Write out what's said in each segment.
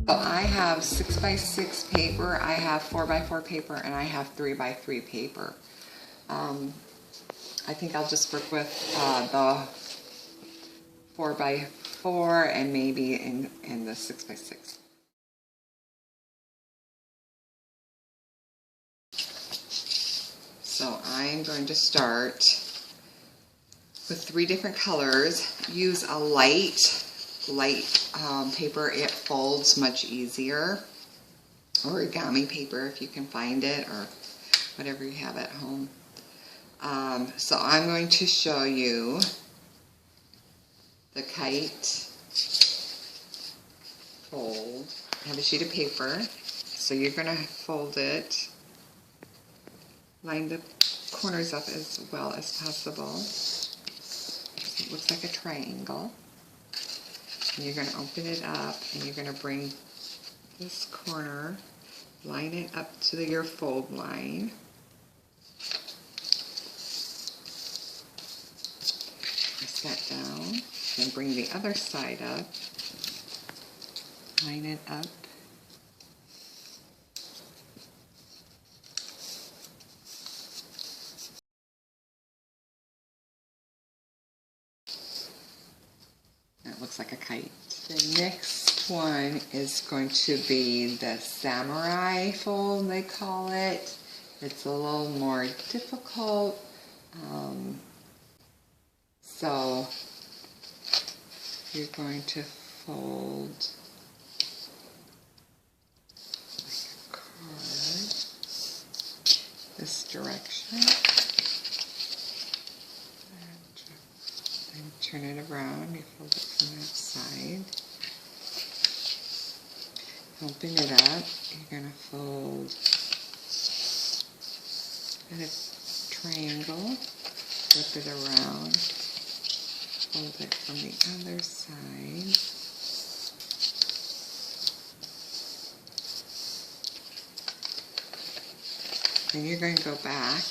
So I have 6x6 paper, I have 4x4 paper, and I have 3x3 paper. I think I'll just work with the 4x4 and maybe in the 6x6. So I'm going to start with 3 different colors. Use a light paper. It folds much easier. Origami paper if you can find it, or whatever you have at home. So I'm going to show you the KITE fold. I have a sheet of paper, so you're going to fold it, line the corners up as well as possible. So it looks like a triangle. And you're going to open it up, and you're going to bring this corner, line it up to your fold line. Press that down, then bring the other side up, line it up. That looks like a kite. The next one is going to be the samurai fold, they call it. It's a little more difficult. So you're going to fold like a card this direction. And turn it around, you fold it from that side. Open it up, you're going to fold at a triangle, flip it around, fold it from the other side. Then you're going to go back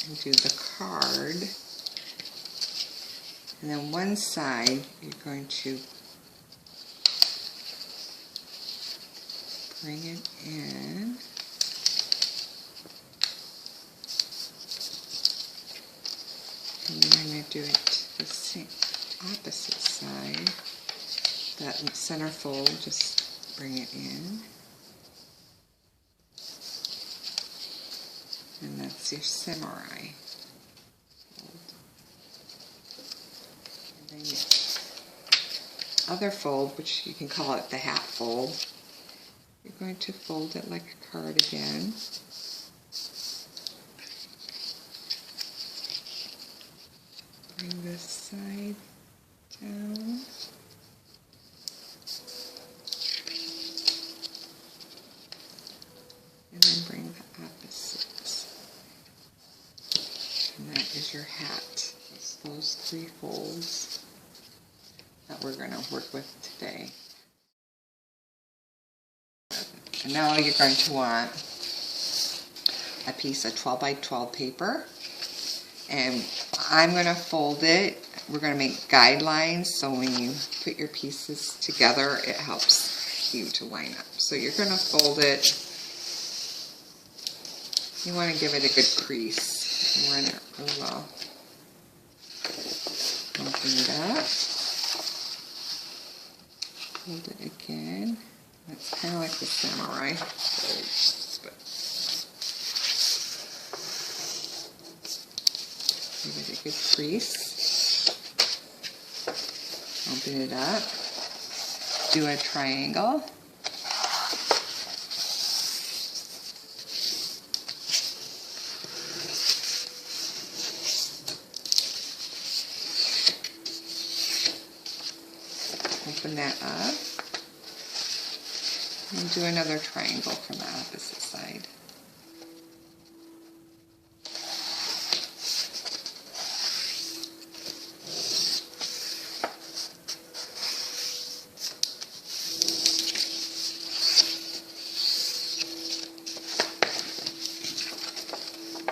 and do the card. And then one side, you're going to bring it in. And then I'm going to do it to the same opposite side. That center fold, just bring it in. And that's your samurai fold. And then your other fold, which you can call it the hat fold, you're going to fold it like a card again. Bring this side down. And then bring the opposite. And that is your hat. It's those 3 folds that we're going to work with today. And now you're going to want a piece of 12 by 12 paper, and I'm going to fold it. We're going to make guidelines, so when you put your pieces together, it helps you to line up. So you're going to fold it. You want to give it a good crease. Run it really well. Open it up. Fold it again. That's kind of like the samurai folds, but give it a good crease. Open it up. Do a triangle. Open that up. And do another triangle from the opposite side.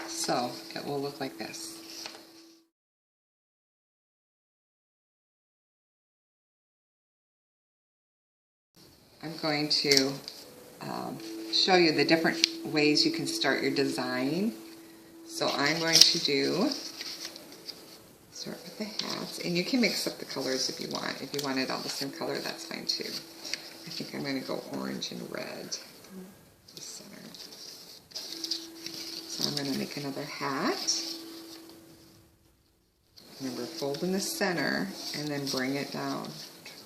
So it will look like this. I'm going to show you the different ways you can start your design. So I'm going to start with the hats, and you can mix up the colors if you want. If you want it all the same color, that's fine too. I think I'm going to go orange and red. The center. So I'm going to make another hat. Remember, fold in the center and then bring it down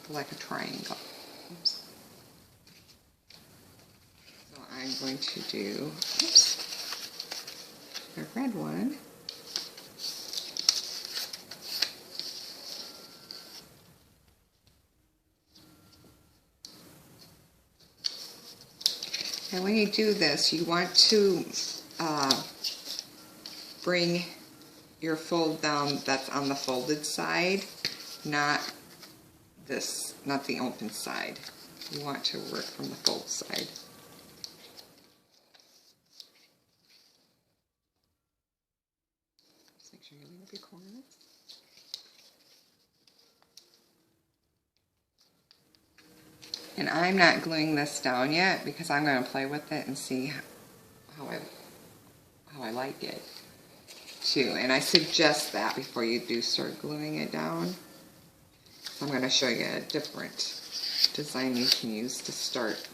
like a triangle. Oops. So I'm going to do, a red one. And when you do this, you want to bring your fold down that's on the folded side, not the open side. You want to work from the fold side. Just make sure you line up your corners. And I'm not gluing this down yet because I'm going to play with it and see how I like it too. And I suggest that before you do start gluing it down. I'm going to show you a different design you can use to start.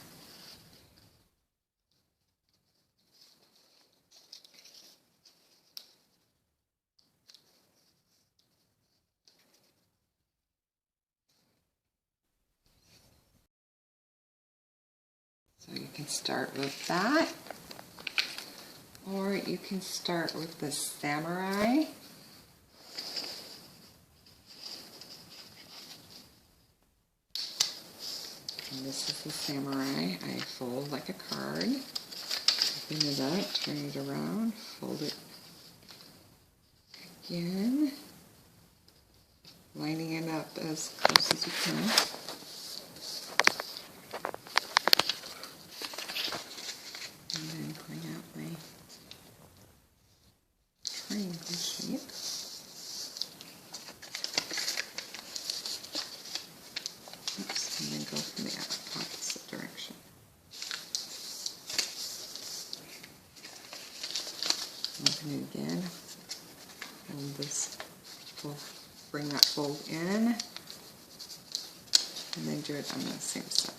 So you can start with that, or you can start with the samurai. And this is the samurai. I fold like a card, open it up, turn it around, fold it again, lining it up as close as you can. And then bring out my triangle shape. Oops, and then go from the opposite direction. Open it again. Fold this, bring that fold in, and then do it on the same side.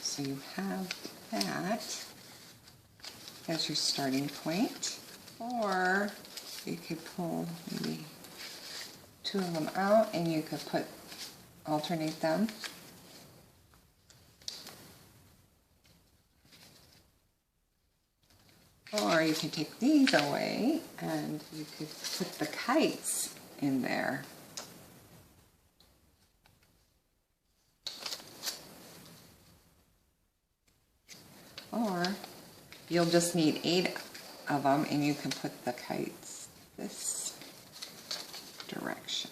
So you have that as your starting point, or you could pull maybe two of them out and you could alternate them. Or you can take these away and you could put the kites in there. Or you'll just need 8 of them and you can put the kites this direction.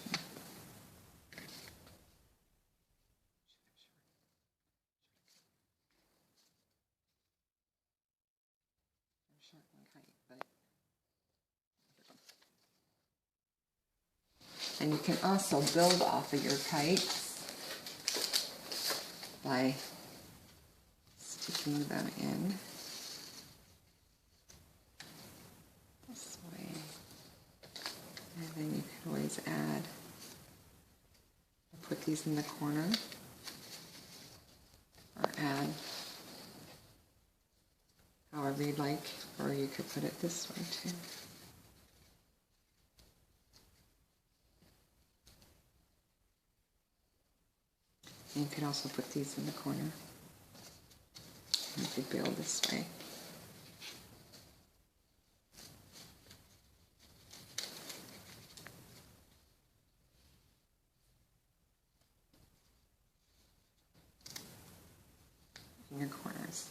And you can also build off of your kites by sticking them in this way. And then you can always add, put these in the corner, or add however you'd like, or you could put it this way too. And you could also put these in the corner. You could build this way. in your corners.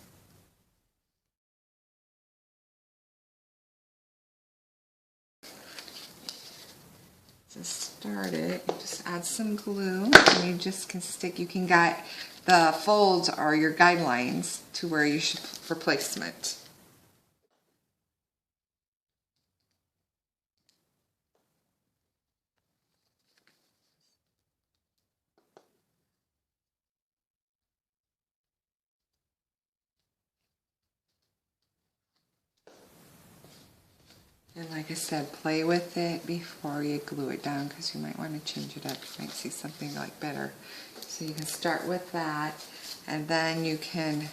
To start it, you just add some glue, and you just can stick, you can get the folds or your guidelines to where you should for placement. And like I said, play with it before you glue it down, because you might want to change it up. You might see something like better. So you can start with that, and then you can